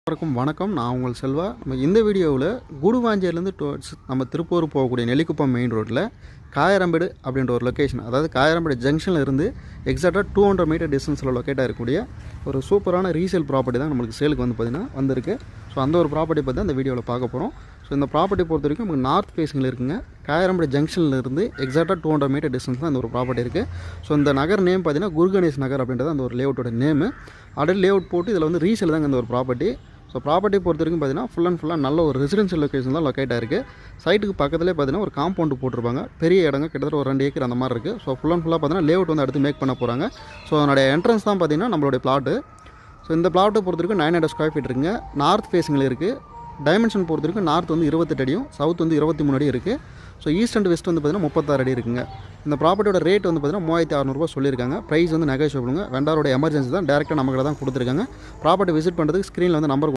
அனைவருக்கும் வணக்கம். நான் உங்கள் செல்வா. நம்ம இந்த வீடியோவில் கூடுவாஞ்சேரிலேருந்து டுவர்ட்ஸ் நம்ம திருப்பூர் போகக்கூடிய நெல்லிக்குப்பம் மெயின் ரோட்டில் காயரம்பேடு அப்படின்ற ஒரு லொக்கேஷன், அதாவது காயரம்பேடு ஜங்ஷனில் இருந்து எக்ஸாக்டாக 200 மீட்டர் டிஸ்டன்ஸில் லொக்கேட் ஆகக்கூடிய ஒரு சூப்பரான ரீசேல் ப்ராப்பர்ட்டி தான் நம்மளுக்கு சேலுக்கு பார்த்திங்கன்னா வந்திருக்கு. ஸோ அந்த ஒரு ப்ராப்பர்ட்டி பற்றி அந்த வீடியோவில் பார்க்க போகிறோம். ஸோ இந்த ப்ராப்பர்ட்டி பொறுத்த வரைக்கும் நமக்கு நார்த் ஃபேஸிங்கில் இருக்குங்க. காயரம்பேடு ஜங்ஷனில் இருந்து எக்ஸாக்டாக 200 மீட்டர் டிஸ்டன்ஸ் தான் இந்த ஒரு ப்ராப்பர்ட்டி இருக்குது. ஸோ இந்த நகர் நேம் பார்த்திங்கன்னா குருகணேஷ் நகர் அப்படின்றது அந்த ஒரு லேஅவுட்டோட நேமு. ஆல்ரெடி லேஅவுட் போட்டு இதில் ரீசேல் தாங்க இந்த ஒரு ப்ராப்பர்ட்டி. ஸோ ப்ராப்பர்ட்டி பொறுத்த வரைக்கும் பார்த்தீங்கன்னா ஃபுல்லாக நல்ல ஒரு ரெசிடென்ஷியல் லொக்கேஷன் தான் லொக்கேட் ஆகிருக்கு. சைட்டுக்கு பக்கத்துலேயே பார்த்தீங்கன்னா ஒரு காம்பவுண்டு போட்டிருப்பாங்க. பெரிய இடங்க கிட்டத்தட்ட ஒரு 2 ஏக்கர் அந்த மாதிரி இருக்குது. ஸோ ஃபுல்லாக பார்த்தீங்கன்னா லேஅவுட் அடுத்து மேக் பண்ண போகிறாங்க. ஸோ அதனுடைய என்ட்ரன்ஸ் தான் பார்த்தீங்கன்னா நம்மளுடைய பிளாட்டு. ஸோ இந்த பிளாட்டை பொறுத்த வரைக்கும் 900 ஸ்கொயர் ஃபீட் இருக்குங்க. நார்த் ஃபேஸிங்கில் இருக்குது. டைமென்ஷன் பொறுத்த வரைக்கும் நார்த் 28 அடியும், சவுத் 23 அடி இருக்குது. ஸோ ஈஸ்ட் அண்ட் வெஸ்ட் பார்த்தீங்கன்னா 36 அடி இருக்குங்க. இந்த ப்ராப்பர்ட்டியோட ரேட் பார்த்தீங்கன்னா 3600 சொல்லியிருக்காங்க. ப்ரைஸ் நெகோஷியபிளுங்க. வெண்டாரோட எமர்ஜென்சி தான், டேரெக்டாக நமக்கு தான் கொடுத்துருக்காங்க. ப்ராப்பர்ட்டி விசிட் பண்ணுறதுக்கு ஸ்க்ரீனில் நம்பர்